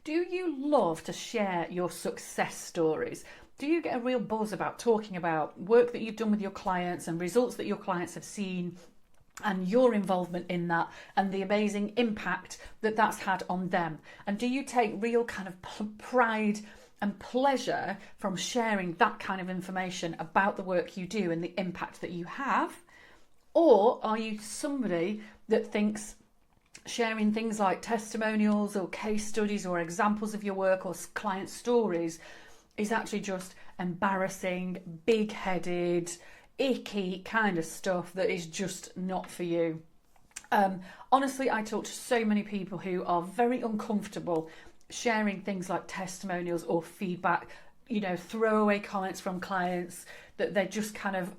Do you love to share your success stories? Do you get a real buzz about talking about work that you've done with your clients and results that your clients have seen and your involvement in that and the amazing impact that that's had on them? And do you take real kind of pride and pleasure from sharing that kind of information about the work you do and the impact that you have? Or are you somebody that thinks sharing things like testimonials or case studies or examples of your work or client stories is actually just embarrassing, big-headed, icky kind of stuff that is just not for you? Honestly, I talk to so many people who are very uncomfortable sharing things like testimonials or feedback, throwaway comments from clients that they just kind of,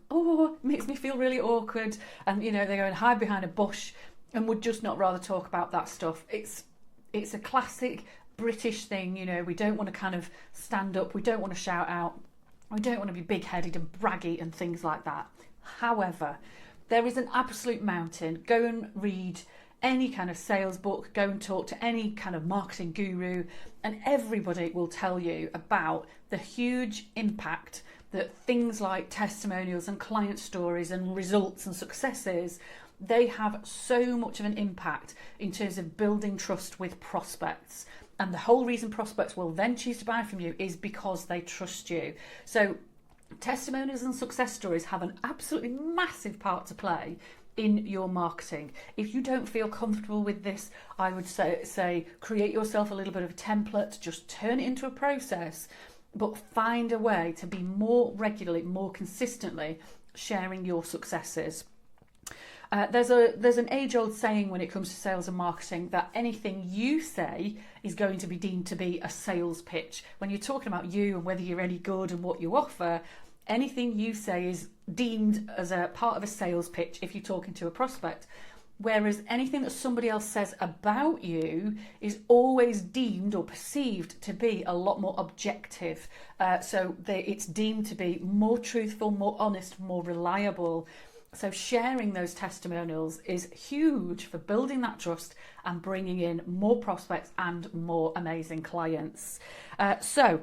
makes me feel really awkward. And, they go and hide behind a bush and would just not rather talk about that stuff. It's a classic British thing, we don't want to kind of stand up, we don't want to shout out, we don't want to be big-headed and braggy and things like that. However, there is an absolute mountain. Go and read any kind of sales book, go and talk to any kind of marketing guru, and everybody will tell you about the huge impact that things like testimonials and client stories and results and successes, they have so much of an impact in terms of building trust with prospects. And the whole reason prospects will then choose to buy from you is because they trust you. So testimonials and success stories have an absolutely massive part to play in your marketing. If you don't feel comfortable with this, I would say create yourself a little bit of a template, just turn it into a process, but find a way to be more regularly, more consistently sharing your successes. There's an age-old saying when it comes to sales and marketing that anything you say is going to be deemed to be a sales pitch. When you're talking about you and whether you're any good and what you offer, anything you say is deemed as a part of a sales pitch if you're talking to a prospect. Whereas anything that somebody else says about you is always deemed or perceived to be a lot more objective. It's deemed to be more truthful, more honest, more reliable. So sharing those testimonials is huge for building that trust and bringing in more prospects and more amazing clients. So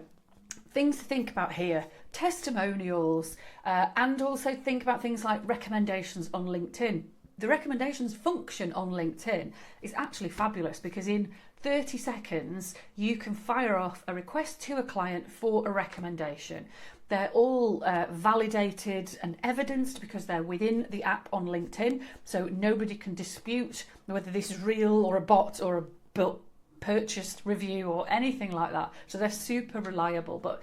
things to think about here: testimonials, and also think about things like recommendations on LinkedIn. The recommendations function on LinkedIn is actually fabulous because in 30 seconds you can fire off a request to a client for a recommendation. They're all validated and evidenced because they're within the app on LinkedIn, so nobody can dispute whether this is real or a bot or a purchased review or anything like that. So they're super reliable. But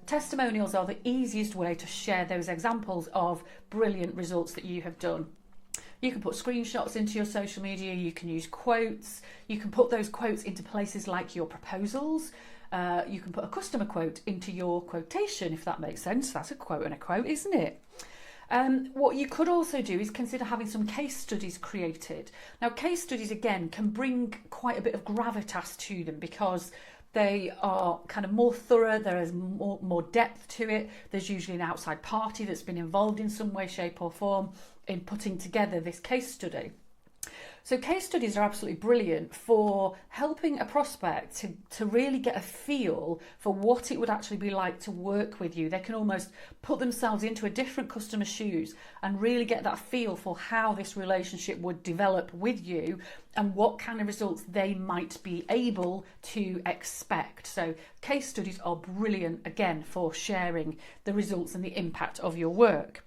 testimonials are the easiest way to share those examples of brilliant results that you have done. You can put screenshots into your social media, you can use quotes, you can put those quotes into places like your proposals. You can put a customer quote into your quotation, if that makes sense. That's a quote and a quote, isn't it? What you could also do is consider having some case studies created. Now, case studies, again, can bring quite a bit of gravitas to them because they are kind of more thorough, there is more depth to it. There's usually an outside party that's been involved in some way, shape or form in putting together this case study. So case studies are absolutely brilliant for helping a prospect to really get a feel for what it would actually be like to work with you. They can almost put themselves into a different customer's shoes and really get that feel for how this relationship would develop with you and what kind of results they might be able to expect. So case studies are brilliant, again, for sharing the results and the impact of your work.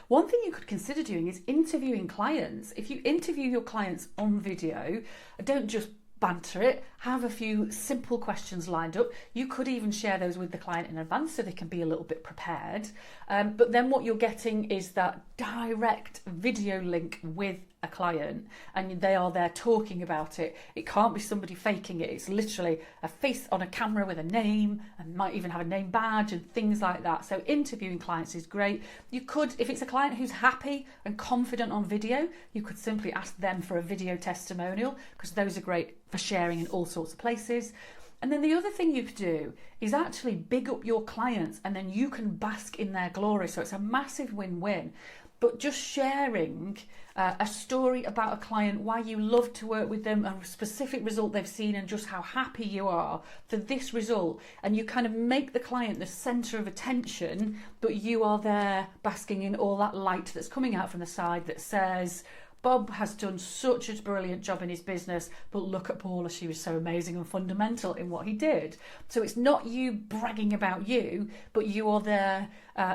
One thing you could consider doing is interviewing clients. If you interview your clients on video, don't just banter it, have a few simple questions lined up. You could even share those with the client in advance so they can be a little bit prepared. But then what you're getting is that direct video link with a client and they are there talking about it. It can't be somebody faking it. It's literally a face on a camera with a name and might even have a name badge and things like that. So interviewing clients is great. You could, if it's a client who's happy and confident on video, you could simply ask them for a video testimonial because those are great for sharing in all sorts of places. And then the other thing you could do is actually big up your clients and then you can bask in their glory. So it's a massive win-win. but just sharing a story about a client, why you love to work with them, a specific result they've seen, and just how happy you are for this result. And you kind of make the client the centre of attention, but you are there basking in all that light that's coming out from the side that says, Bob has done such a brilliant job in his business, but look at Paula, she was so amazing and fundamental in what he did. So it's not you bragging about you, but you are there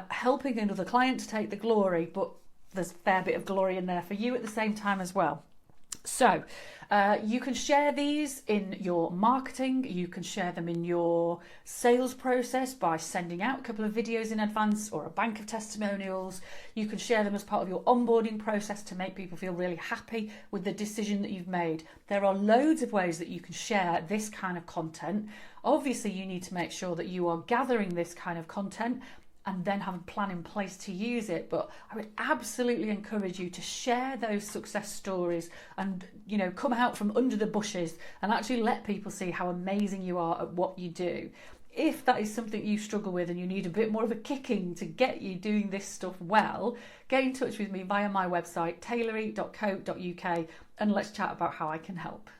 helping another client to take the glory, but there's a fair bit of glory in there for you at the same time as well. So you can share these in your marketing, you can share them in your sales process by sending out a couple of videos in advance or a bank of testimonials. You can share them as part of your onboarding process to make people feel really happy with the decision that you've made. There are loads of ways that you can share this kind of content. Obviously, you need to make sure that you are gathering this kind of content and then have a plan in place to use it. But I would absolutely encourage you to share those success stories and, you know, come out from under the bushes and actually let people see how amazing you are at what you do. If that is something you struggle with and you need a bit more of a kicking to get you doing this stuff well, get in touch with me via my website, tailory.co.uk, and let's chat about how I can help.